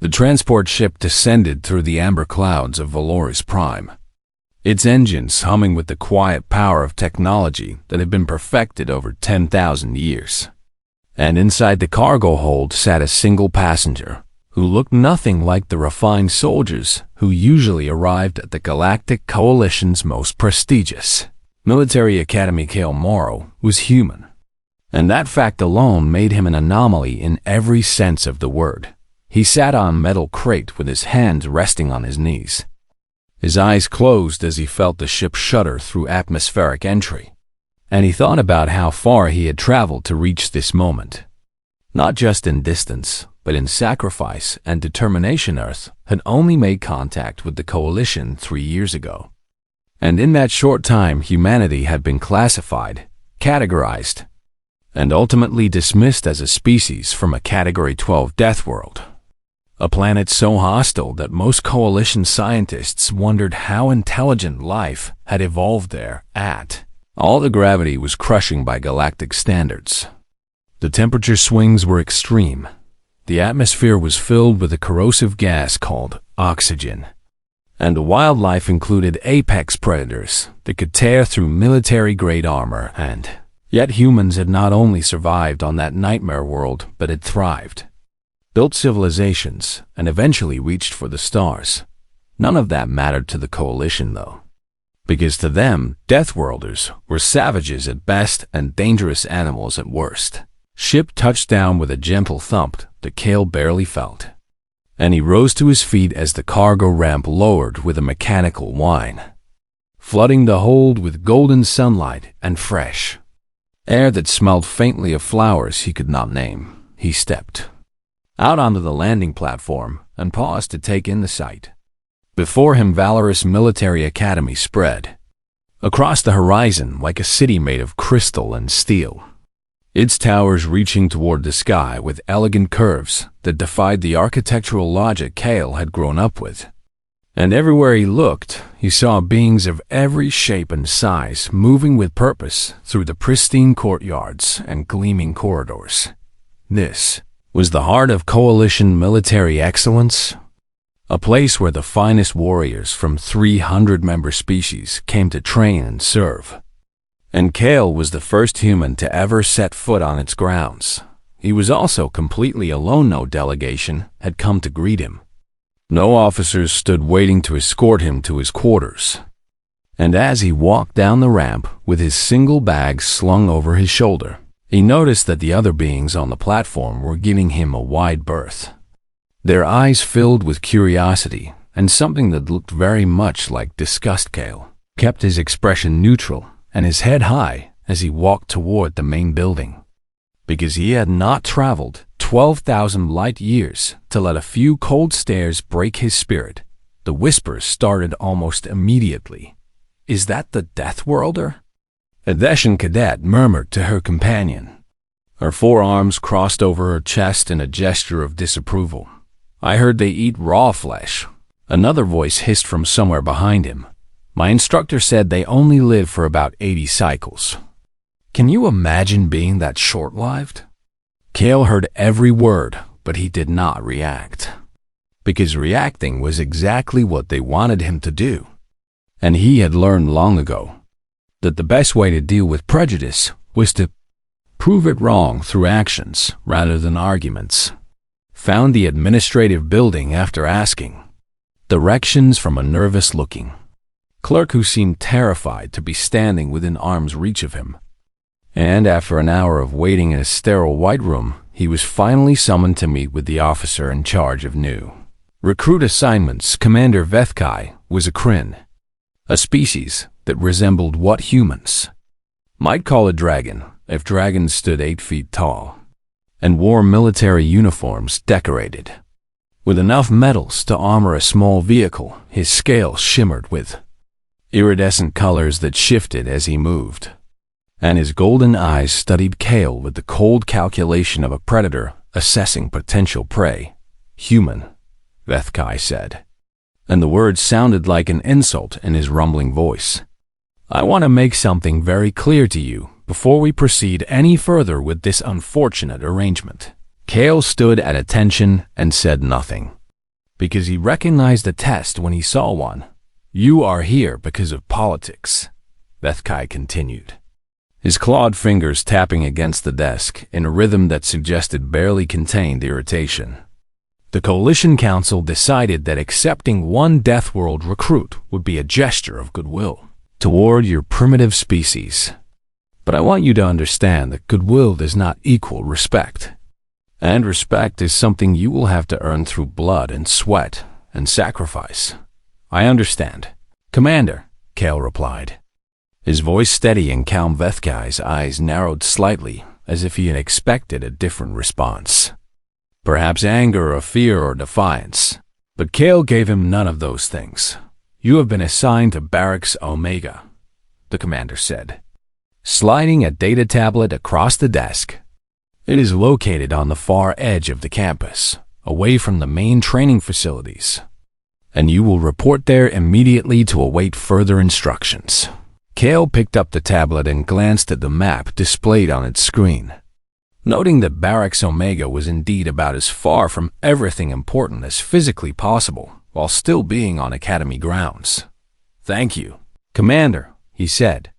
The transport ship descended through the amber clouds of Valoris Prime, its engines humming with the quiet power of technology that had been perfected over 10,000 years. And inside the cargo hold sat a single passenger, who looked nothing like the refined soldiers who usually arrived at the Galactic Coalition's most prestigious military academy. Kale Morrow was human, and that fact alone made him an anomaly in every sense of the word. He sat on a metal crate with his hands resting on his knees. His eyes closed as he felt the ship shudder through atmospheric entry, and he thought about how far he had traveled to reach this moment. Not just in distance, but in sacrifice and determination. Earth had only made contact with the Coalition 3 years ago. And in that short time, humanity had been classified, categorized, and ultimately dismissed as a species from a Category 12 Deathworld. A planet so hostile that most Coalition scientists wondered how intelligent life had evolved there at. All the gravity was crushing by galactic standards. The temperature swings were extreme. The atmosphere was filled with a corrosive gas called oxygen. And the wildlife included apex predators that could tear through military-grade armor, and yet humans had not only survived on that nightmare world, but had thrived, built civilizations, and eventually reached for the stars. None of that mattered to the Coalition, though, because to them, Deathworlders were savages at best and dangerous animals at worst. Ship touched down with a gentle thump that Kale barely felt, and he rose to his feet as the cargo ramp lowered with a mechanical whine, flooding the hold with golden sunlight and fresh air that smelled faintly of flowers he could not name. He stepped out onto the landing platform and paused to take in the sight. Before him, Valoris Military Academy spread across the horizon like a city made of crystal and steel, its towers reaching toward the sky with elegant curves that defied the architectural logic Kale had grown up with. And everywhere he looked, he saw beings of every shape and size moving with purpose through the pristine courtyards and gleaming corridors. This was the heart of Coalition military excellence, a place where the finest warriors from 300 member species came to train and serve. And Kale was the first human to ever set foot on its grounds. He was also completely alone. No delegation had come to greet him. No officers stood waiting to escort him to his quarters. And as he walked down the ramp with his single bag slung over his shoulder, he noticed that the other beings on the platform were giving him a wide berth. Their eyes filled with curiosity and something that looked very much like disgust. Kale kept his expression neutral and his head high as he walked toward the main building, because he had not traveled 12,000 light years to let a few cold stares break his spirit. The whispers started almost immediately. "Is that the Deathworlder?" a Theshan cadet murmured to her companion. Her forearms crossed over her chest in a gesture of disapproval. "I heard they eat raw flesh," another voice hissed from somewhere behind him. "My instructor said they only live for about 80 cycles. Can you imagine being that short-lived?" Kale heard every word, but he did not react, because reacting was exactly what they wanted him to do. And he had learned long ago that the best way to deal with prejudice was to prove it wrong through actions rather than arguments. Found the administrative building after asking directions from a nervous-looking clerk who seemed terrified to be standing within arm's reach of him. And after an hour of waiting in a sterile white room, he was finally summoned to meet with the officer in charge of new recruit assignments. Commander Vethkai was a Kryn, a species that resembled what humans might call a dragon if dragons stood 8 feet tall, and wore military uniforms decorated with enough metals to armor a small vehicle. His scales shimmered with iridescent colors that shifted as he moved, and his golden eyes studied Kale with the cold calculation of a predator assessing potential prey. "Human," Vethkai said, and the words sounded like an insult in his rumbling voice. "I want to make something very clear to you before we proceed any further with this unfortunate arrangement." Kale stood at attention and said nothing. because he recognized a test when he saw one. "You are here because of politics," Vethkai continued, his clawed fingers tapping against the desk in a rhythm that suggested barely contained irritation. "The Coalition Council decided that accepting one Deathworld recruit would be a gesture of goodwill toward your primitive species. But I want you to understand that goodwill does not equal respect. And respect is something you will have to earn through blood and sweat and sacrifice." "I understand, Commander," Kale replied. His voice steady and calm. Vethkai's eyes narrowed slightly, as if he had expected a different response. Perhaps anger or fear or defiance. But Kale gave him none of those things. "You have been assigned to Barracks Omega," the commander said, sliding a data tablet across the desk. "It is located on the far edge of the campus, away from the main training facilities, and you will report there immediately to await further instructions." Kale picked up the tablet and glanced at the map displayed on its screen, noting that Barracks Omega was indeed about as far from everything important as physically possible, while still being on Academy grounds. "Thank you, Commander," he said.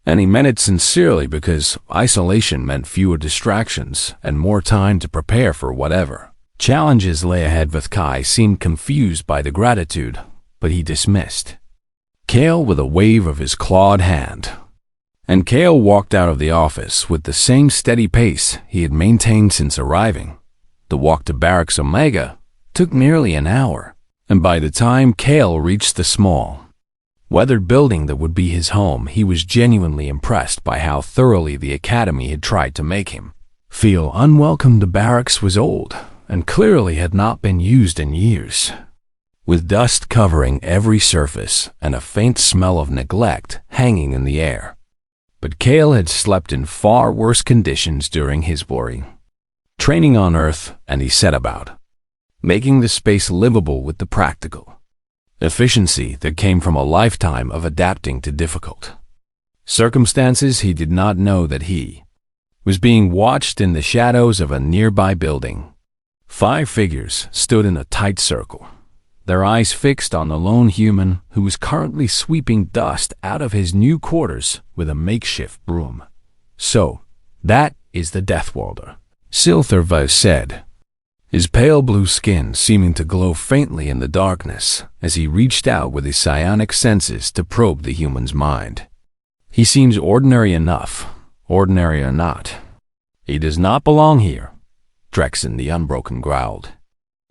And he meant it sincerely, because isolation meant fewer distractions and more time to prepare for whatever challenges lay ahead. Vethkai seemed confused by the gratitude, but he dismissed Kale with a wave of his clawed hand. And Kale walked out of the office with the same steady pace he had maintained since arriving. The walk to Barracks Omega took nearly an hour, and by the time Kale reached the small, weathered building that would be his home, he was genuinely impressed by how thoroughly the Academy had tried to make him feel unwelcome. The barracks was old and clearly had not been used in years, with dust covering every surface and a faint smell of neglect hanging in the air. But Kale had slept in far worse conditions during his boring training on Earth, and he set about making the space livable with the practical efficiency that came from a lifetime of adapting to difficult circumstances. He did not know that he was being watched in the shadows of a nearby building. 5 figures stood in a tight circle, their eyes fixed on the lone human who was currently sweeping dust out of his new quarters with a makeshift broom. "So, that is the Deathworlder," Silthervo said, his pale blue skin seeming to glow faintly in the darkness as he reached out with his psionic senses to probe the human's mind. "He seems ordinary enough, ordinary or not. He does not belong here," Drexen the Unbroken growled,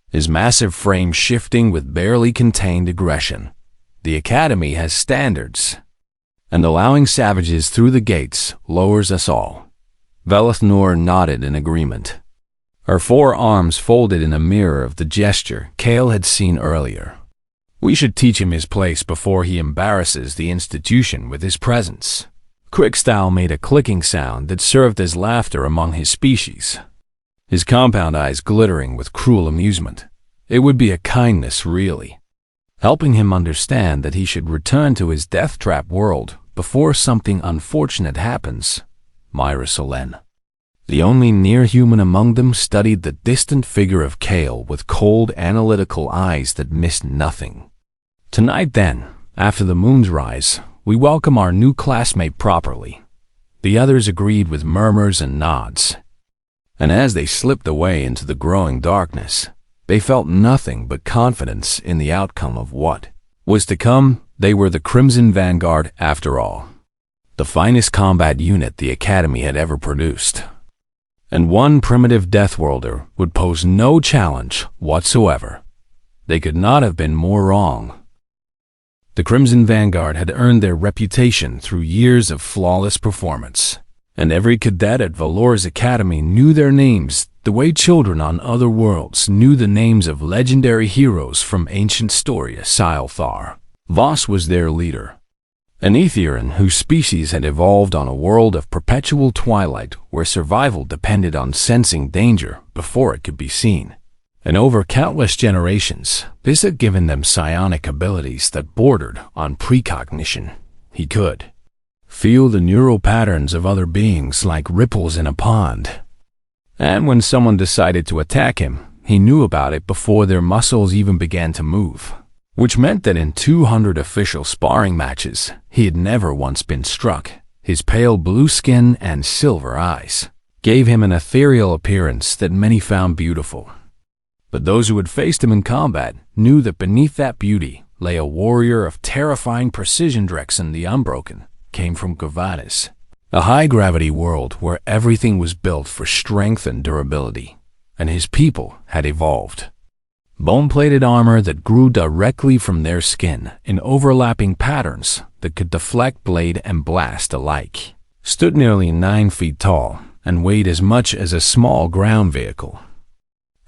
his massive frame shifting with barely contained aggression. "The Academy has standards, and allowing savages through the gates lowers us all." Velith Noor nodded in agreement, her 4 arms folded in a mirror of the gesture Kale had seen earlier. "We should teach him his place before he embarrasses the institution with his presence." Quickstyle made a clicking sound that served as laughter among his species, his compound eyes glittering with cruel amusement. It would be a kindness, really, helping him understand that he should return to his death-trap world before something unfortunate happens. Myra Solen, the only near-human among them, studied the distant figure of Kale with cold, analytical eyes that missed nothing. "Tonight, then, after the moon's rise, we welcome our new classmate properly." The others agreed with murmurs and nods, and as they slipped away into the growing darkness, they felt nothing but confidence in the outcome of what was to come. They were the Crimson Vanguard, after all, the finest combat unit the Academy had ever produced. And one primitive Deathworlder would pose no challenge whatsoever. They could not have been more wrong. The Crimson Vanguard had earned their reputation through years of flawless performance, and every cadet at Valor's Academy knew their names the way children on other worlds knew the names of legendary heroes from ancient story. Silthar Voss was their leader, an Aetherian whose species had evolved on a world of perpetual twilight where survival depended on sensing danger before it could be seen. And over countless generations, this had given them psionic abilities that bordered on precognition. He could feel the neural patterns of other beings like ripples in a pond. And when someone decided to attack him, he knew about it before their muscles even began to move, which meant that in 200 official sparring matches, he had never once been struck. His pale blue skin and silver eyes gave him an ethereal appearance that many found beautiful. But those who had faced him in combat knew that beneath that beauty lay a warrior of terrifying precision. Drexen the Unbroken came from Gavanis, a high-gravity world where everything was built for strength and durability, and his people had evolved. Bone-plated armor that grew directly from their skin in overlapping patterns that could deflect blade and blast alike, stood nearly 9 feet tall and weighed as much as a small ground vehicle.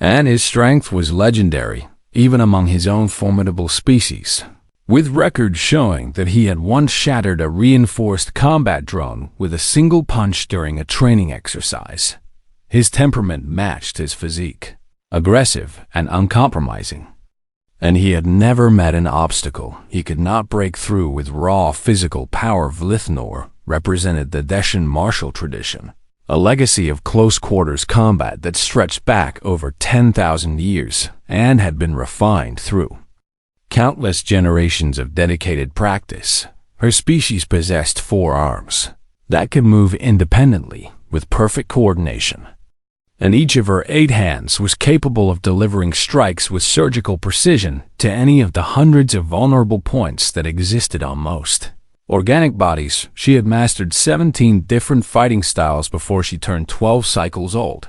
And his strength was legendary, even among his own formidable species, with records showing that he had once shattered a reinforced combat drone with a single punch during a training exercise. His temperament matched his physique, aggressive and uncompromising, and he had never met an obstacle he could not break through with raw physical power. Vlithnor represented the Deshan martial tradition, a legacy of close-quarters combat that stretched back over 10,000 years and had been refined through countless generations of dedicated practice. Her species possessed 4 arms that could move independently with perfect coordination, and each of her 8 hands was capable of delivering strikes with surgical precision to any of the hundreds of vulnerable points that existed on most organic bodies. She had mastered 17 different fighting styles before she turned 12 cycles old,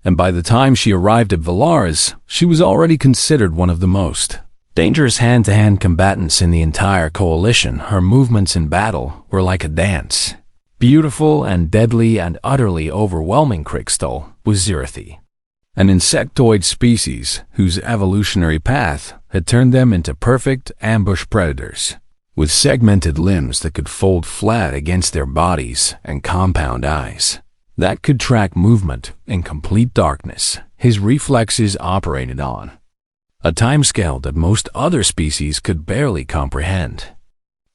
and by the time she arrived at Valaris, she was already considered one of the most dangerous hand-to-hand combatants in the entire coalition. Her movements in battle were like a dance. Beautiful and deadly and utterly overwhelming. Krixtol was Zirathi, an insectoid species whose evolutionary path had turned them into perfect ambush predators, with segmented limbs that could fold flat against their bodies and compound eyes that could track movement in complete darkness. His reflexes operated on a timescale that most other species could barely comprehend,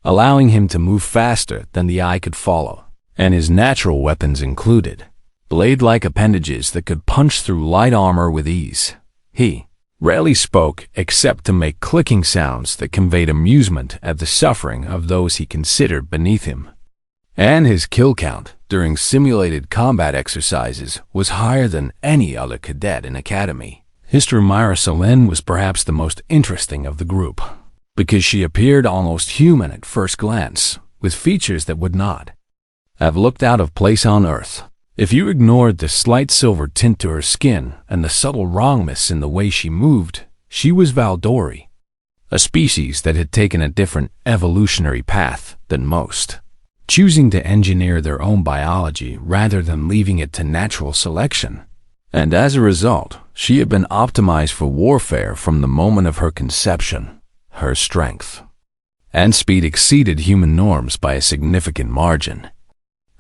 allowing him to move faster than the eye could follow, and his natural weapons included blade-like appendages that could punch through light armor with ease. He rarely spoke except to make clicking sounds that conveyed amusement at the suffering of those he considered beneath him. And his kill count during simulated combat exercises was higher than any other cadet in Academy. Myra Solen was perhaps the most interesting of the group, because she appeared almost human at first glance, with features that would not have looked out of place on Earth if you ignored the slight silver tint to her skin and the subtle wrongness in the way she moved. She was Valdori, a species that had taken a different evolutionary path than most, choosing to engineer their own biology rather than leaving it to natural selection. And as a result, she had been optimized for warfare from the moment of her conception. Her strength and speed exceeded human norms by a significant margin.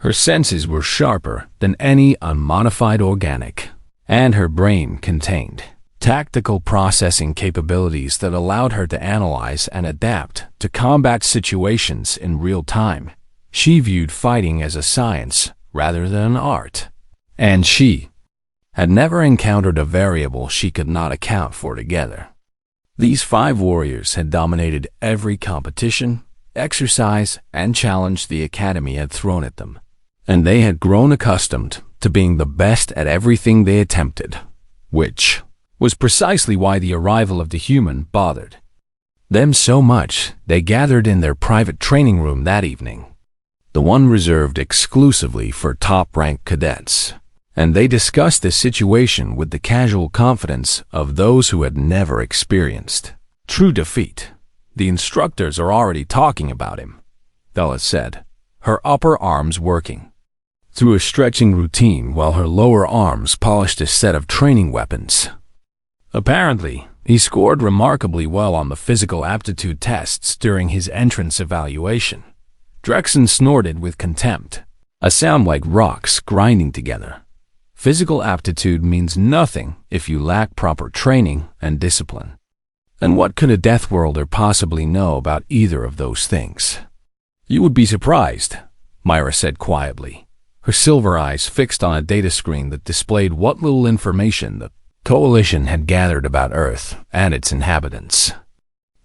Her senses were sharper than any unmodified organic, and her brain contained tactical processing capabilities that allowed her to analyze and adapt to combat situations in real time. She viewed fighting as a science rather than an art, and she had never encountered a variable she could not account for together. These 5 warriors had dominated every competition, exercise, and challenge the Academy had thrown at them, and they had grown accustomed to being the best at everything they attempted, which was precisely why the arrival of the human bothered them so much. They gathered in their private training room that evening, the one reserved exclusively for top-ranked cadets, and they discussed the situation with the casual confidence of those who had never experienced true defeat. "The instructors are already talking about him," Bella said, her upper arms working through a stretching routine while her lower arms polished a set of training weapons. Apparently, he scored remarkably well on the physical aptitude tests during his entrance evaluation. Drexen snorted with contempt, a sound like rocks grinding together. Physical aptitude means nothing if you lack proper training and discipline. And what could a Deathworlder possibly know about either of those things? "You would be surprised," Myra said quietly, her silver eyes fixed on a data screen that displayed what little information the coalition had gathered about Earth and its inhabitants.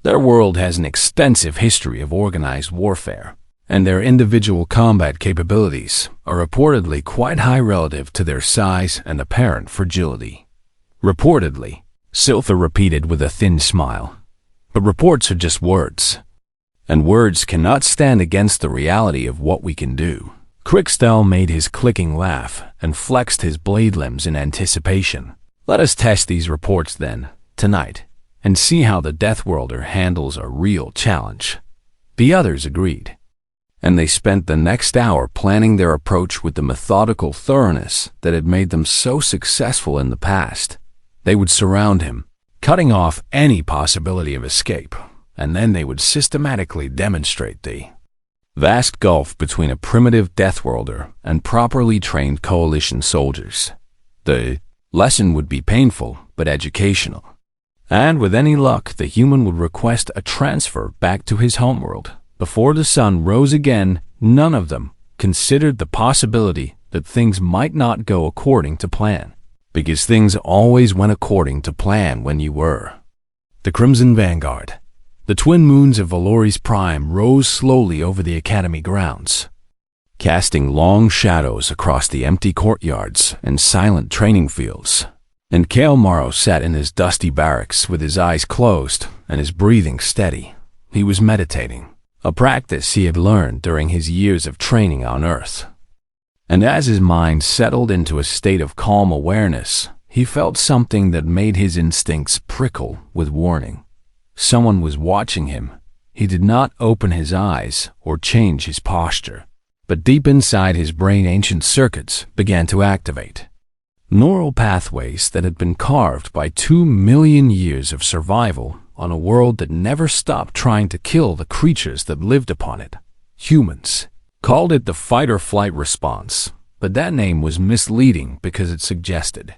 Their world has an extensive history of organized warfare, and their individual combat capabilities are reportedly quite high relative to their size and apparent fragility. Reportedly, Silther repeated with a thin smile. But reports are just words, and words cannot stand against the reality of what we can do. Crickstel made his clicking laugh and flexed his blade limbs in anticipation. Let us test these reports then, tonight, and see how the Deathworlder handles a real challenge. The others agreed, and they spent the next hour planning their approach with the methodical thoroughness that had made them so successful in the past. They would surround him, cutting off any possibility of escape, and then they would systematically demonstrate the vast gulf between a primitive Deathworlder and properly trained Coalition soldiers. The lesson would be painful but educational, and with any luck the human would request a transfer back to his homeworld. Before the sun rose again, none of them considered the possibility that things might not go according to plan, because things always went according to plan when you were. The Crimson Vanguard, the twin moons of Valori's Prime, rose slowly over the Academy grounds, casting long shadows across the empty courtyards and silent training fields. And Kale Morrow sat in his dusty barracks with his eyes closed and his breathing steady. He was meditating, a practice he had learned during his years of training on Earth. And as his mind settled into a state of calm awareness, he felt something that made his instincts prickle with warning. Someone was watching him. He did not open his eyes or change his posture, but deep inside his brain ancient circuits began to activate. Neural pathways that had been carved by 2 million years of survival on a world that never stopped trying to kill the creatures that lived upon it. Humans called it the fight-or-flight response, but that name was misleading because it suggested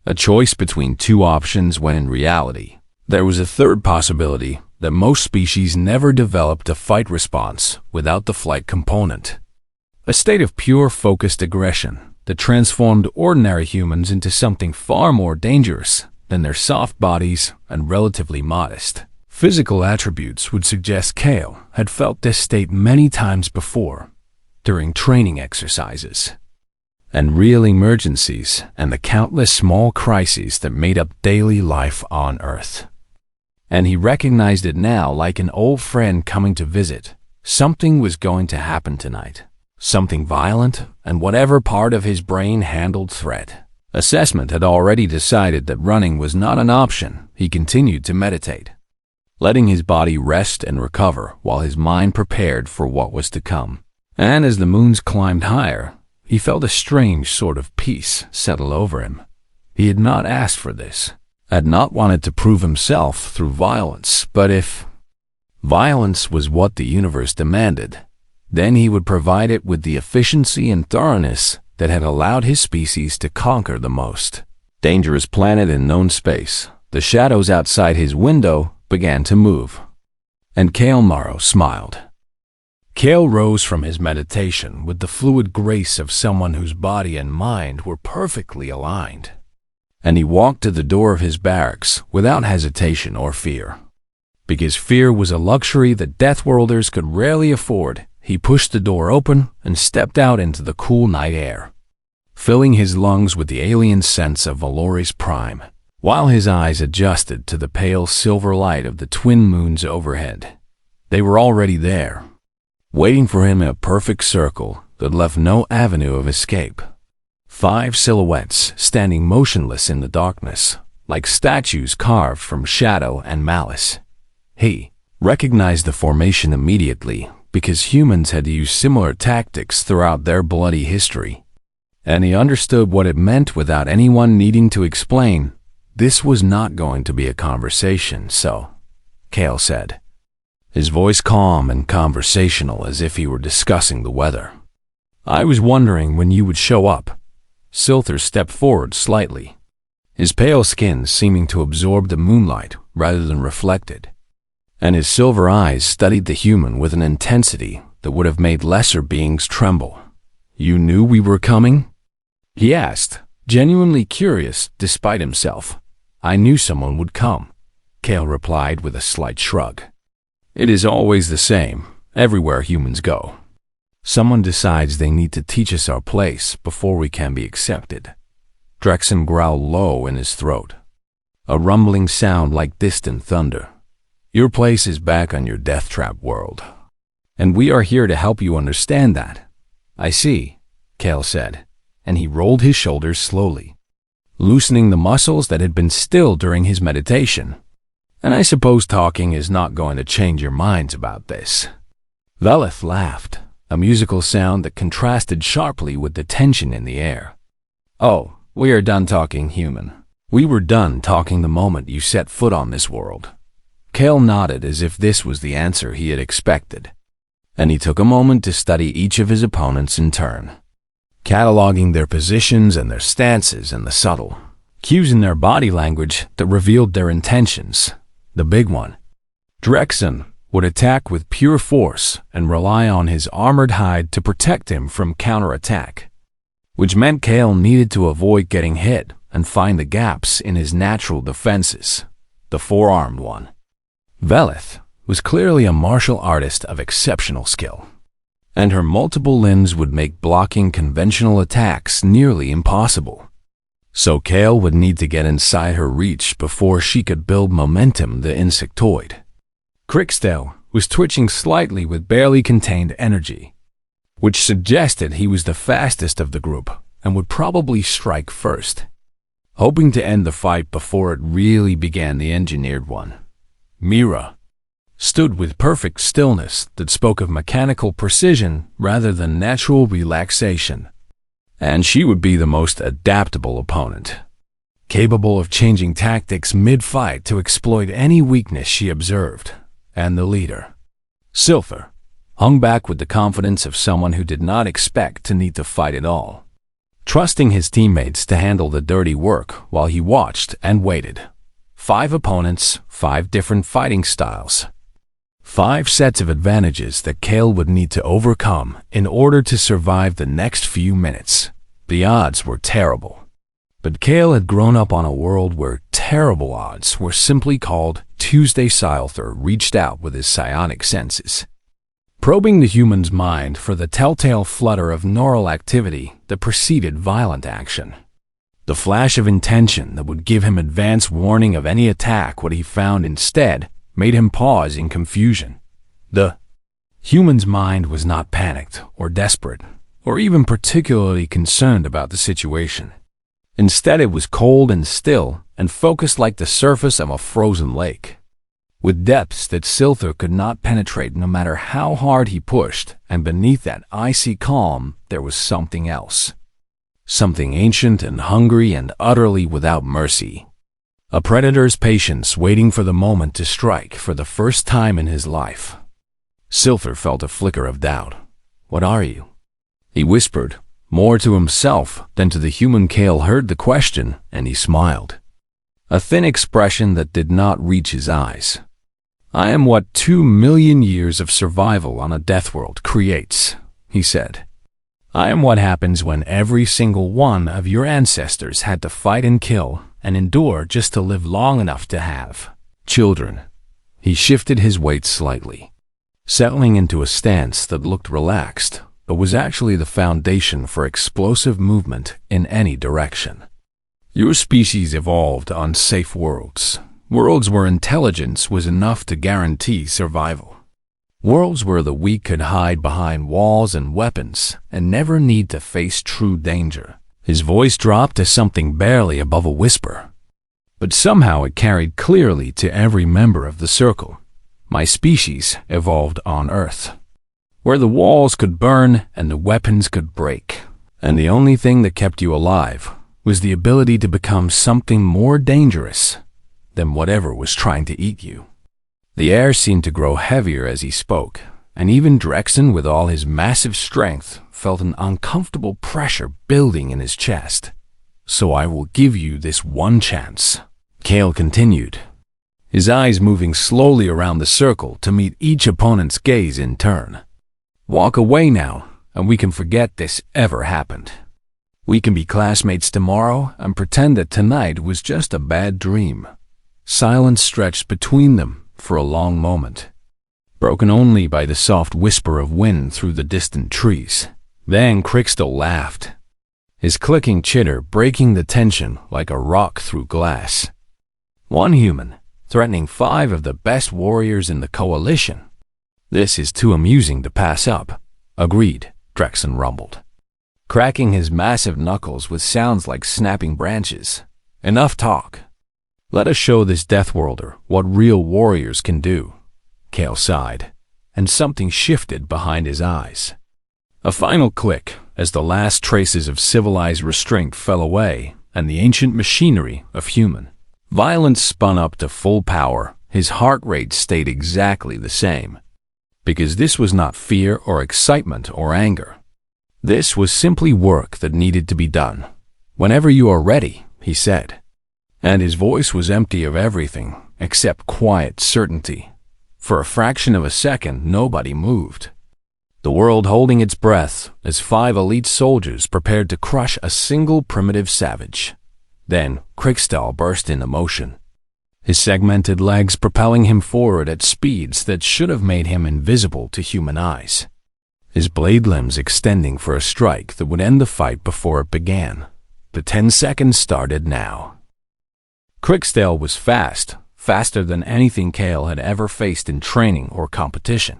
a choice between two options when in reality there was a third possibility that most species never developed a fight response without the flight component. A state of pure focused aggression that transformed ordinary humans into something far more dangerous than their soft bodies and relatively modest physical attributes would suggest Kale had felt this state many times before, during training exercises, and real emergencies and the countless small crises that made up daily life on Earth. And he recognized it now like an old friend coming to visit. Something was going to happen tonight. Something violent, and whatever part of his brain handled threat. Assessment had already decided that running was not an option. He continued to meditate, letting his body rest and recover while his mind prepared for what was to come. And as the moons climbed higher, he felt a strange sort of peace settle over him. He had not asked for this, had not wanted to prove himself through violence, but if violence was what the universe demanded, then he would provide it with the efficiency and thoroughness that had allowed his species to conquer the most dangerous planet in known space. The shadows outside his window began to move, and Kale Morrow smiled. Kale rose from his meditation with the fluid grace of someone whose body and mind were perfectly aligned, and he walked to the door of his barracks without hesitation or fear. Because fear was a luxury that Deathworlders could rarely afford, he pushed the door open and stepped out into the cool night air, filling his lungs with the alien scents of Valori's Prime, while his eyes adjusted to the pale silver light of the twin moons overhead. They were already there, waiting for him in a perfect circle that left no avenue of escape. 5 silhouettes standing motionless in the darkness, like statues carved from shadow and malice. He recognized the formation immediately because humans had used similar tactics throughout their bloody history, and he understood what it meant without anyone needing to explain. This was not going to be a conversation, so, Kale said, his voice calm and conversational as if he were discussing the weather. I was wondering when you would show up. Silther stepped forward slightly, his pale skin seeming to absorb the moonlight rather than reflect it, and his silver eyes studied the human with an intensity that would have made lesser beings tremble. You knew we were coming? He asked, Genuinely curious despite himself. I knew someone would come, Kale replied with a slight shrug. It is always the same, everywhere humans go. Someone decides they need to teach us our place before we can be accepted. Drexen growled low in his throat, a rumbling sound like distant thunder. Your place is back on your death trap world, and we are here to help you understand that. I see, Kale said, and he rolled his shoulders slowly, loosening the muscles that had been still during his meditation. And I suppose talking is not going to change your minds about this. Velith laughed, a musical sound that contrasted sharply with the tension in the air. Oh, we are done talking, human. We were done talking the moment you set foot on this world. Kale nodded as if this was the answer he had expected, and he took a moment to study each of his opponents in turn, cataloging their positions and their stances and the subtle cues in their body language that revealed their intentions. The big one, Drexen, would attack with pure force and rely on his armored hide to protect him from counterattack, which meant Kale needed to avoid getting hit and find the gaps in his natural defenses. The four-armed one, Velith, was clearly a martial artist of exceptional skill, and her multiple limbs would make blocking conventional attacks nearly impossible. So Kale would need to get inside her reach before she could build momentum the insectoid. Crixtel was twitching slightly with barely contained energy, which suggested he was the fastest of the group and would probably strike first. Hoping to end the fight before it really began, the engineered one, Mira, stood with perfect stillness that spoke of mechanical precision rather than natural relaxation. And she would be the most adaptable opponent, capable of changing tactics mid-fight to exploit any weakness she observed. And the leader, Silver, hung back with the confidence of someone who did not expect to need to fight at all, trusting his teammates to handle the dirty work while he watched and waited. 5 opponents, 5 different fighting styles. 5 sets of advantages that Kale would need to overcome in order to survive the next few minutes. The odds were terrible. But Kale had grown up on a world where terrible odds were simply called Tuesday. Silther reached out with his psionic senses, probing the human's mind for the telltale flutter of neural activity that preceded violent action. The flash of intention that would give him advance warning of any attack. What he found instead made him pause in confusion. The human's mind was not panicked or desperate or even particularly concerned about the situation. Instead, it was cold and still and focused like the surface of a frozen lake, with depths that Silther could not penetrate no matter how hard he pushed, and beneath that icy calm there was something else. Something ancient and hungry and utterly without mercy. A predator's patience waiting for the moment to strike for the first time in his life. Silther felt a flicker of doubt. "What are you?" he whispered, more to himself than to the human. Kale heard the question, and he smiled, a thin expression that did not reach his eyes. "I am what 2 million years of survival on a Deathworld creates," he said. "I am what happens when every single one of your ancestors had to fight and kill and endure just to live long enough to have children." He shifted his weight slightly, settling into a stance that looked relaxed, but was actually the foundation for explosive movement in any direction. "Your species evolved on safe worlds, worlds where intelligence was enough to guarantee survival. Worlds where the weak could hide behind walls and weapons and never need to face true danger." His voice dropped to something barely above a whisper, but somehow it carried clearly to every member of the circle. "My species evolved on Earth, where the walls could burn and the weapons could break, and the only thing that kept you alive was the ability to become something more dangerous than whatever was trying to eat you." The air seemed to grow heavier as he spoke, and even Drexen, with all his massive strength, felt an uncomfortable pressure building in his chest. "So I will give you this one chance," Kale continued, his eyes moving slowly around the circle to meet each opponent's gaze in turn. "Walk away now, and we can forget this ever happened." We can be classmates tomorrow and pretend that tonight was just a bad dream." Silence stretched between them for a long moment, broken only by the soft whisper of wind through the distant trees. Then Crystal laughed, his clicking chitter breaking the tension like a rock through glass. "One human, threatening 5 of the best warriors in the coalition. This is too amusing to pass up." "Agreed," Drexen rumbled, cracking his massive knuckles with sounds like snapping branches. "Enough talk. Let us show this Deathworlder what real warriors can do." Kale sighed, and something shifted behind his eyes. A final click as the last traces of civilized restraint fell away and the ancient machinery of human violence spun up to full power. His heart rate stayed exactly the same, because this was not fear or excitement or anger. This was simply work that needed to be done. "Whenever you are ready," he said, and his voice was empty of everything except quiet certainty. For a fraction of a second, nobody moved, the world holding its breath as 5 elite soldiers prepared to crush a single primitive savage. Then Krikstal burst into motion, his segmented legs propelling him forward at speeds that should have made him invisible to human eyes, his blade limbs extending for a strike that would end the fight before it began. The 10 seconds started now. Krikstal was fast, faster than anything Kale had ever faced in training or competition.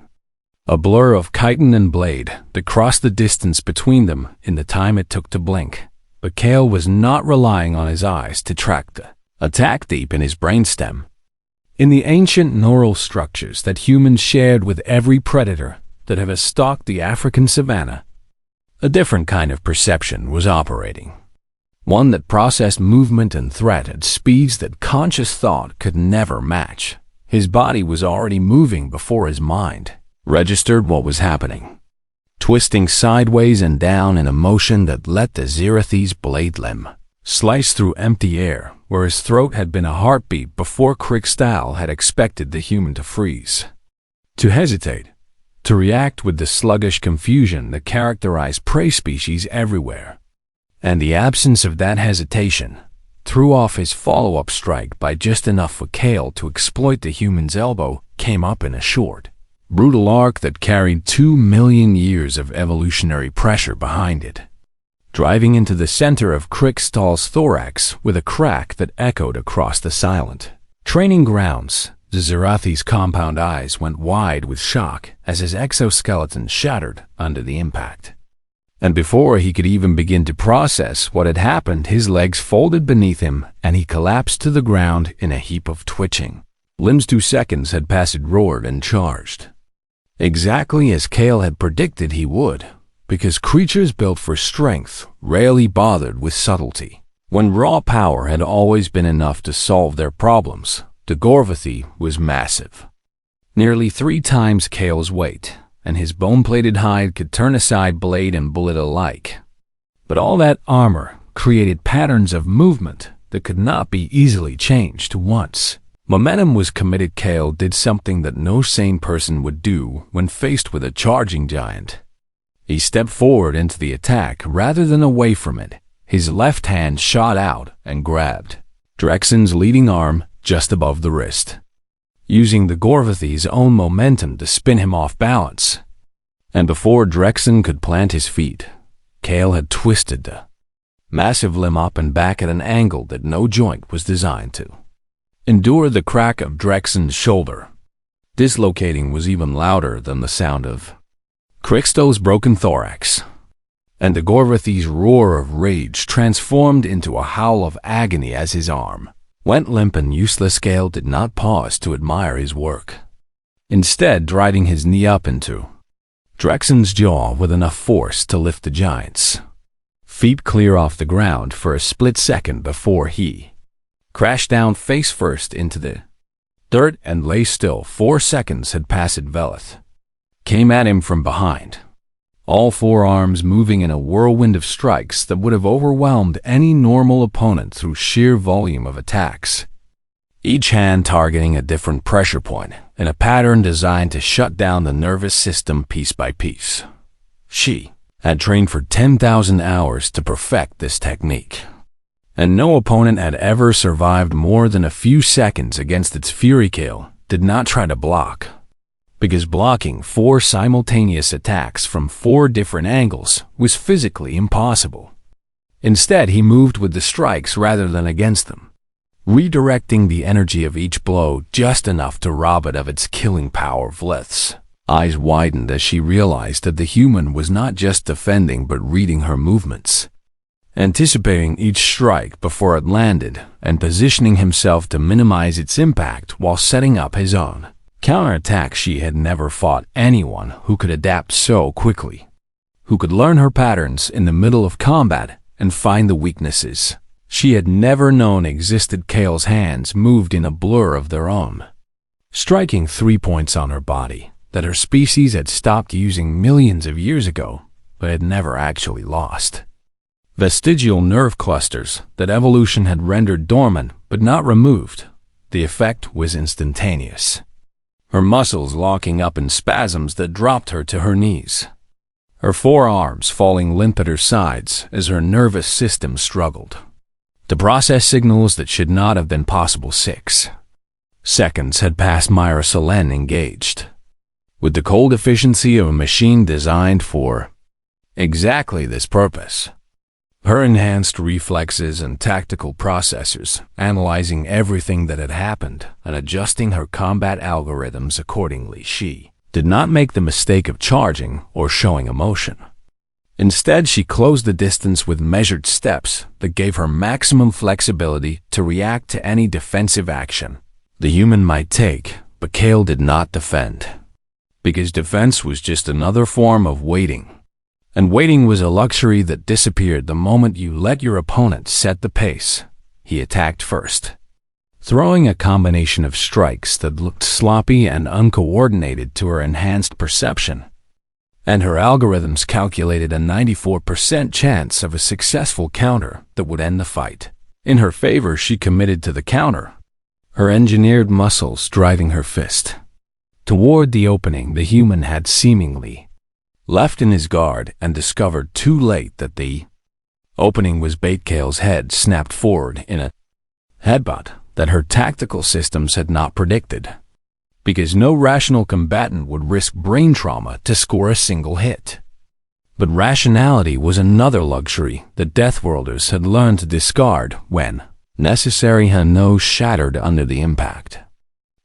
A blur of chitin and blade that crossed the distance between them in the time it took to blink. But Kale was not relying on his eyes to track the attack deep in his brainstem, in the ancient neural structures that humans shared with every predator that have stalked the African savanna. A different kind of perception was operating, one that processed movement and threat at speeds that conscious thought could never match. His body was already moving before his mind registered what was happening, twisting sideways and down in a motion that let the Zerath's blade limb slice through empty air where his throat had been a heartbeat before Krikstal had expected the human to freeze, to hesitate, to react with the sluggish confusion that characterized prey species everywhere. And the absence of that hesitation threw off his follow-up strike by just enough for Kale to exploit the human's elbow came up in a short, brutal arc that carried 2 million years of evolutionary pressure behind it, driving into the center of Krikstal's thorax with a crack that echoed across the silent training grounds. The Zerath's compound eyes went wide with shock as his exoskeleton shattered under the impact. And before he could even begin to process what had happened, his legs folded beneath him and he collapsed to the ground in a heap of twitching limbs. 2 seconds had passed, roared and charged, exactly as Kale had predicted he would, because creatures built for strength rarely bothered with subtlety. When raw power had always been enough to solve their problems, the Gorvathi was massive, nearly 3 times Kale's weight, and his bone-plated hide could turn aside blade and bullet alike. But all that armor created patterns of movement that could not be easily changed once momentum was committed. Kale did something that no sane person would do when faced with a charging giant. He stepped forward into the attack rather than away from it. His left hand shot out and grabbed Drexen's leading arm just above the wrist, using the Gorvathi's own momentum to spin him off balance. And before Drexen could plant his feet, Kale had twisted the massive limb up and back at an angle that no joint was designed to endure the crack of Drexen's shoulder. Dislocating was even louder than the sound of Krikstal's broken thorax, and the Gorvathi's roar of rage transformed into a howl of agony as his arm went limp and useless. Kale did not pause to admire his work, instead driving his knee up into Drexen's jaw with enough force to lift the giant's feet clear off the ground for a split second before he crashed down face first into the dirt and lay still. 4 seconds had passed. Velith came at him from behind, all 4 arms moving in a whirlwind of strikes that would have overwhelmed any normal opponent through sheer volume of attacks, each hand targeting a different pressure point in a pattern designed to shut down the nervous system piece by piece. She had trained for 10,000 hours to perfect this technique, and no opponent had ever survived more than a few seconds against its fury. Kale did not try to block, because blocking 4 simultaneous attacks from 4 different angles was physically impossible. Instead, he moved with the strikes rather than against them, redirecting the energy of each blow just enough to rob it of its killing power. Vlith's eyes widened as she realized that the human was not just defending but reading her movements, anticipating each strike before it landed and positioning himself to minimize its impact while setting up his own counterattack. She had never fought anyone who could adapt so quickly, who could learn her patterns in the middle of combat and find the weaknesses she had never known existed. Kale's hands moved in a blur of their own, striking 3 points on her body that her species had stopped using millions of years ago but had never actually lost. Vestigial nerve clusters that evolution had rendered dormant but not removed. The effect was instantaneous, her muscles locking up in spasms that dropped her to her knees, her forearms falling limp at her sides as her nervous system struggled to process signals that should not have been possible. 6 seconds had passed. Myra Selen engaged with the cold efficiency of a machine designed for exactly this purpose. Her enhanced reflexes and tactical processors, analyzing everything that had happened and adjusting her combat algorithms accordingly. She did not make the mistake of charging or showing emotion. Instead, she closed the distance with measured steps that gave her maximum flexibility to react to any defensive action the human might take. But Kale did not defend, because defense was just another form of waiting. And waiting was a luxury that disappeared the moment you let your opponent set the pace. He attacked first, throwing a combination of strikes that looked sloppy and uncoordinated to her enhanced perception, and her algorithms calculated a 94% chance of a successful counter that would end the fight in her favor. She committed to the counter, her engineered muscles driving her fist toward the opening the human had seemingly left in his guard, and discovered too late that the opening was bait. Kale's head snapped forward in a headbutt that her tactical systems had not predicted, because no rational combatant would risk brain trauma to score a single hit. But rationality was another luxury that Deathworlders had learned to discard when necessary. Her nose shattered under the impact,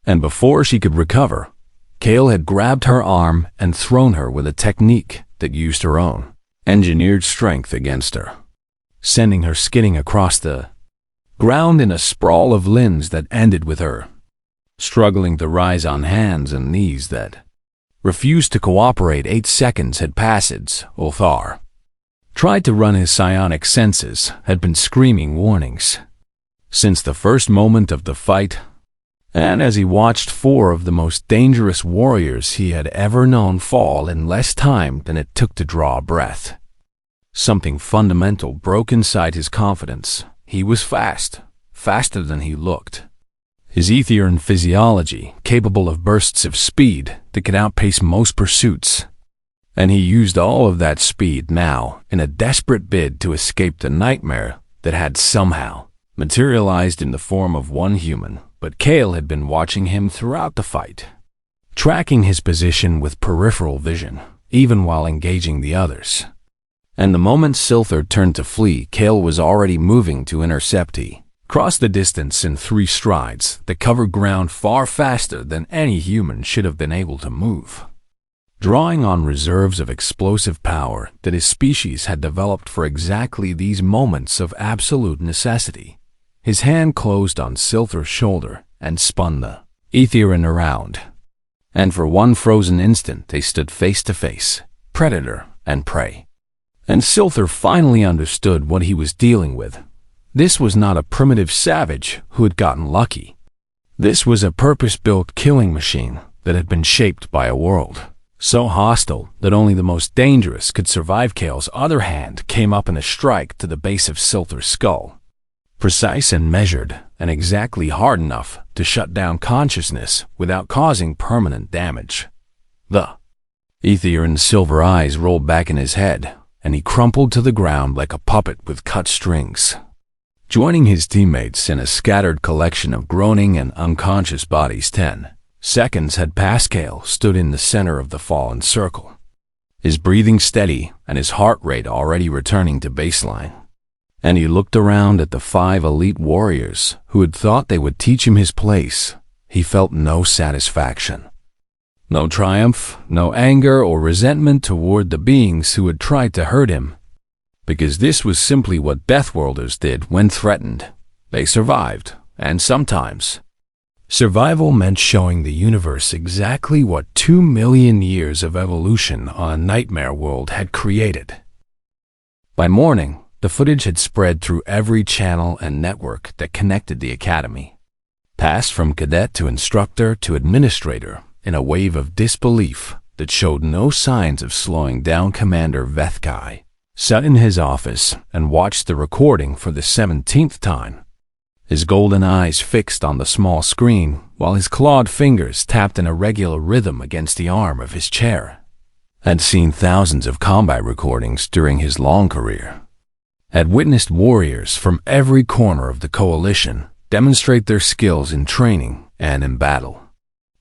and before she could recover, Kale had grabbed her arm and thrown her with a technique that used her own engineered strength against her, sending her skidding across the ground in a sprawl of limbs that ended with her struggling to rise on hands and knees that refused to cooperate. 8 seconds had passed. Ulthar tried to run. His psionic senses had been screaming warnings since the first moment of the fight, and as he watched 4 of the most dangerous warriors he had ever known fall in less time than it took to draw a breath, something fundamental broke inside his confidence. He was fast, faster than he looked. His etherian physiology capable of bursts of speed that could outpace most pursuits, and he used all of that speed now in a desperate bid to escape the nightmare that had somehow materialized in the form of one human. But Kale had been watching him throughout the fight, tracking his position with peripheral vision, even while engaging the others. And the moment Silthar turned to flee, Kale was already moving to intercept. He crossed the distance in 3 strides that covered ground far faster than any human should have been able to move, drawing on reserves of explosive power that his species had developed for exactly these moments of absolute necessity. His hand closed on Silthar's shoulder and spun the Etherin around, and for one frozen instant they stood face to face, predator and prey. And Silthar finally understood what he was dealing with. This was not a primitive savage who had gotten lucky. This was a purpose-built killing machine that had been shaped by a world so hostile that only the most dangerous could survive. Kale's other hand came up in a strike to the base of Silthar's skull, precise and measured, and exactly hard enough to shut down consciousness without causing permanent damage. The Etherin silver eyes rolled back in his head, and he crumpled to the ground like a puppet with cut strings. Joining his teammates in a scattered collection of groaning and unconscious bodies, 10 seconds had passed. Kale stood in the center of the fallen circle, his breathing steady and his heart rate already returning to baseline. And he looked around at the 5 elite warriors who had thought they would teach him his place. He felt no satisfaction. No triumph, no anger or resentment toward the beings who had tried to hurt him. Because this was simply what Deathworlders did when threatened. They survived, and sometimes survival meant showing the universe exactly what 2 million years of evolution on a nightmare world had created. By morning, the footage had spread through every channel and network that connected the academy, passed from cadet to instructor to administrator in a wave of disbelief that showed no signs of slowing down. Commander Vethkai sat in his office and watched the recording for the 17th time, his golden eyes fixed on the small screen while his clawed fingers tapped in a regular rhythm against the arm of his chair. Had seen thousands of combat recordings during his long career, had witnessed warriors from every corner of the coalition demonstrate their skills in training and in battle.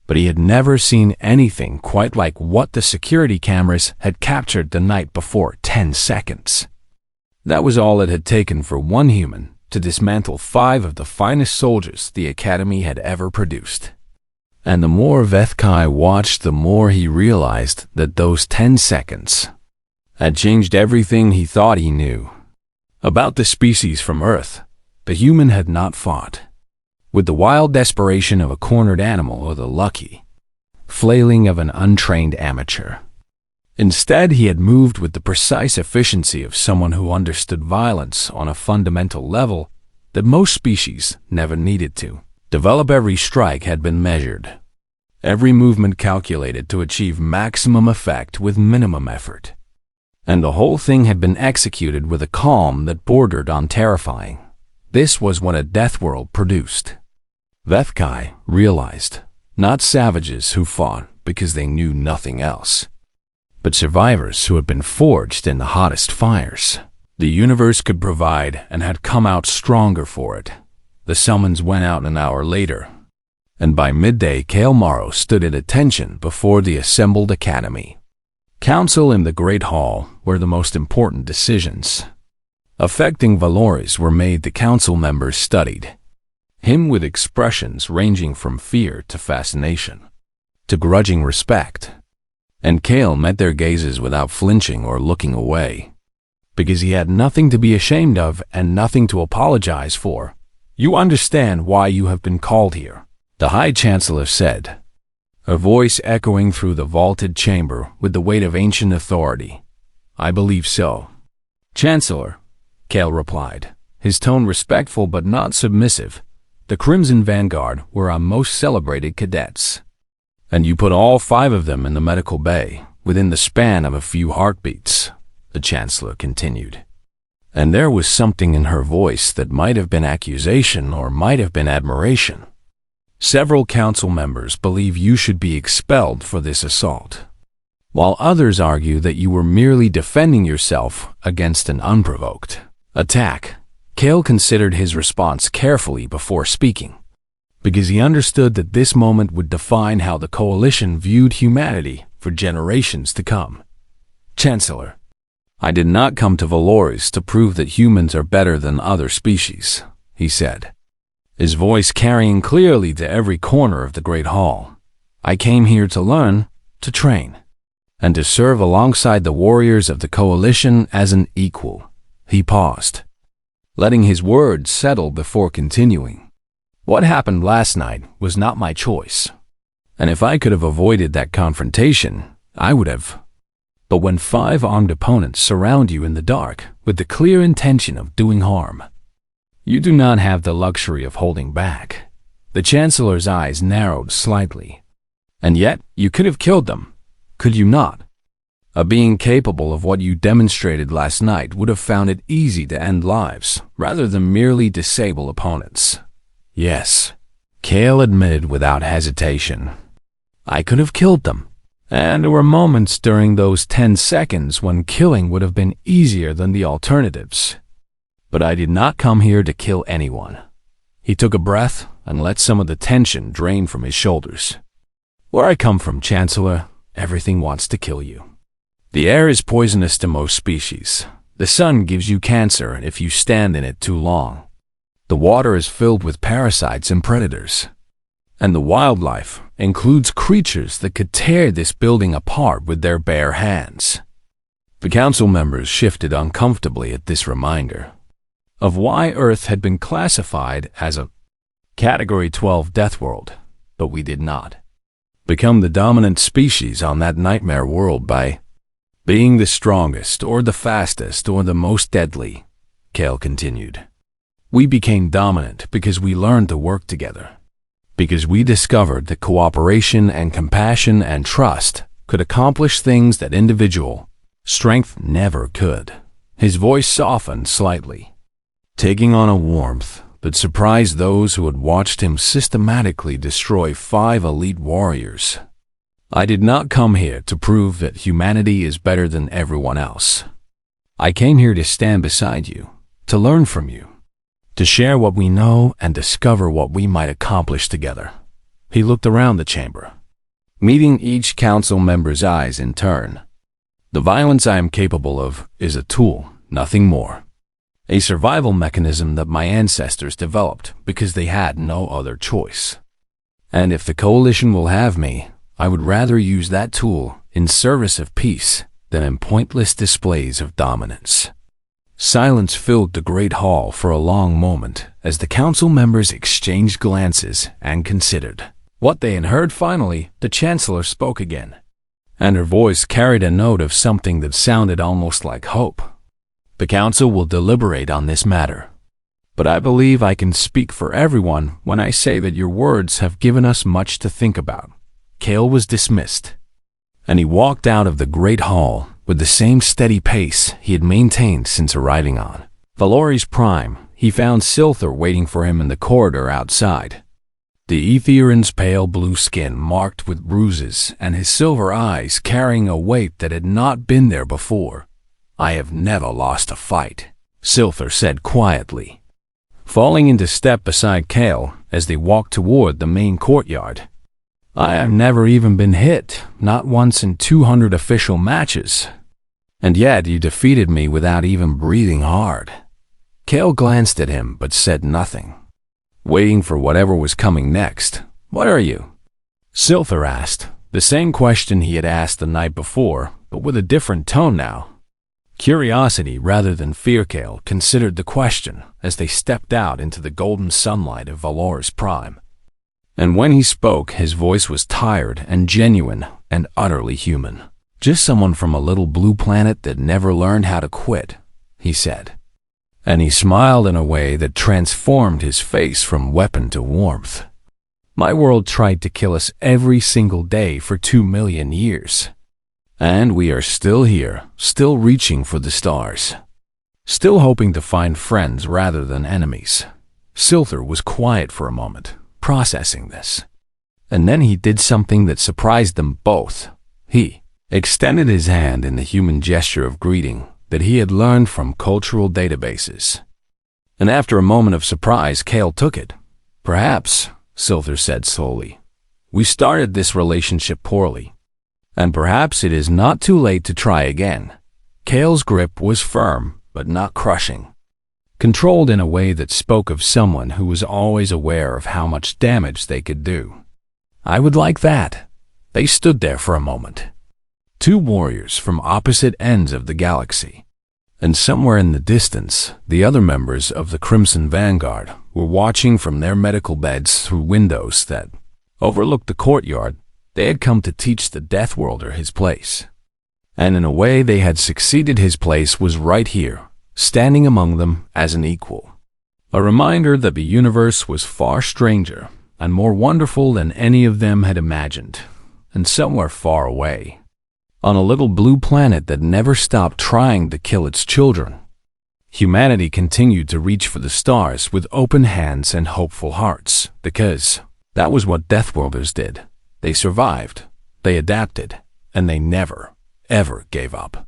But he had never seen anything quite like what the security cameras had captured the night before. 10 seconds. That was all it had taken for one human to dismantle 5 of the finest soldiers the Academy had ever produced. And the more Vethkai watched, the more he realized that those 10 seconds had changed everything he thought he knew about the species from Earth. The human had not fought with the wild desperation of a cornered animal or the lucky flailing of an untrained amateur. Instead, he had moved with the precise efficiency of someone who understood violence on a fundamental level that most species never needed to develop. Every strike had been measured, every movement calculated to achieve maximum effect with minimum effort. And the whole thing had been executed with a calm that bordered on terrifying. This was what a Deathworld produced. Vethkai realized, not savages who fought because they knew nothing else, but survivors who had been forged in the hottest fires the universe could provide and had come out stronger for it. The summons went out an hour later, and by midday Kale Morrow stood at attention before the assembled academy council in the Great Hall, where the most important decisions affecting Valoris were made. The council members studied him with expressions ranging from fear to fascination to grudging respect, and Kale met their gazes without flinching or looking away, because he had nothing to be ashamed of and nothing to apologize for. "You understand why you have been called here," the High Chancellor said, her voice echoing through the vaulted chamber with the weight of ancient authority. "I believe so, Chancellor," Kale replied, his tone respectful but not submissive. "The Crimson Vanguard were our most celebrated cadets, and you put all 5 of them in the medical bay within the span of a few heartbeats," the Chancellor continued. And there was something in her voice that might have been accusation or might have been admiration. "Several council members believe you should be expelled for this assault, while others argue that you were merely defending yourself against an unprovoked attack." Kale considered his response carefully before speaking, because he understood that this moment would define how the coalition viewed humanity for generations to come. "Chancellor, I did not come to Valoris to prove that humans are better than other species," he said, his voice carrying clearly to every corner of the Great Hall. "I came here to learn, to train, and to serve alongside the warriors of the coalition as an equal." He paused, letting his words settle before continuing. "What happened last night was not my choice, and if I could have avoided that confrontation, I would have. But when 5 armed opponents surround you in the dark with the clear intention of doing harm, you do not have the luxury of holding back." The Chancellor's eyes narrowed slightly. "And yet, you could have killed them, could you not? A being capable of what you demonstrated last night would have found it easy to end lives, rather than merely disable opponents." "Yes," Kale admitted without hesitation. "I could have killed them, And there were moments during those 10 seconds when killing would have been easier than the alternatives. But I did not come here to kill anyone. He took a breath and let some of the tension drain from his shoulders. Where I come from, Chancellor, everything wants to kill you. The air is poisonous to most species. The sun gives you cancer if you stand in it too long. The water is filled with parasites and predators. And the wildlife includes creatures that could tear this building apart with their bare hands. The council members shifted uncomfortably at this reminder of why Earth had been classified as a Category 12 Deathworld, but we did not become the dominant species on that nightmare world by being the strongest or the fastest or the most deadly, Kale continued. We became dominant because we learned to work together. Because we discovered that cooperation and compassion and trust could accomplish things that individual strength never could. His voice softened slightly, taking on a warmth that surprised those who had watched him systematically destroy 5 elite warriors. I did not come here to prove that humanity is better than everyone else. I came here to stand beside you, to learn from you, to share what we know and discover what we might accomplish together. He looked around the chamber, meeting each council member's eyes in turn. The violence I am capable of is a tool, nothing more. A survival mechanism that my ancestors developed because they had no other choice. And if the coalition will have me, I would rather use that tool in service of peace than in pointless displays of dominance. Silence filled the great hall for a long moment as the council members exchanged glances and considered what they had heard. Finally, the Chancellor spoke again, and her voice carried a note of something that sounded almost like hope. The council will deliberate on this matter, but I believe I can speak for everyone when I say that your words have given us much to think about. Kale was dismissed, and he walked out of the great hall with the same steady pace he had maintained since arriving on Valori's Prime. He found Silther waiting for him in the corridor outside. The Aetherian's pale blue skin marked with bruises and his silver eyes carrying a weight that had not been there before. I have never lost a fight, Silther said quietly, falling into step beside Kale as they walked toward the main courtyard. I have never even been hit, not once in 200 official matches. And yet you defeated me without even breathing hard. Kale glanced at him but said nothing, waiting for whatever was coming next. What are you? Silther asked, the same question he had asked the night before, but with a different tone now. Curiosity rather than fear. Kale considered the question as they stepped out into the golden sunlight of Valor's Prime. And when he spoke, his voice was tired and genuine and utterly human. Just someone from a little blue planet that never learned how to quit, he said. And he smiled in a way that transformed his face from weapon to warmth. My world tried to kill us every single day for 2 million years. And we are still here, still reaching for the stars. Still hoping to find friends rather than enemies. Silther was quiet for a moment, processing this. And then he did something that surprised them both. He extended his hand in the human gesture of greeting that he had learned from cultural databases. And after a moment of surprise, Kale took it. Perhaps, Silther said slowly, we started this relationship poorly. And perhaps it is not too late to try again. Kale's grip was firm, but not crushing. Controlled in a way that spoke of someone who was always aware of how much damage they could do. I would like that. They stood there for a moment. 2 warriors from opposite ends of the galaxy. And somewhere in the distance, the other members of the Crimson Vanguard were watching from their medical beds through windows that overlooked the courtyard. They had come to teach the Deathworlder his place. And in a way they had succeeded. His place was right here, standing among them as an equal. A reminder that the universe was far stranger and more wonderful than any of them had imagined, and somewhere far away, on a little blue planet that never stopped trying to kill its children. Humanity continued to reach for the stars with open hands and hopeful hearts, because that was what Deathworlders did. They survived, they adapted, and they never, ever gave up.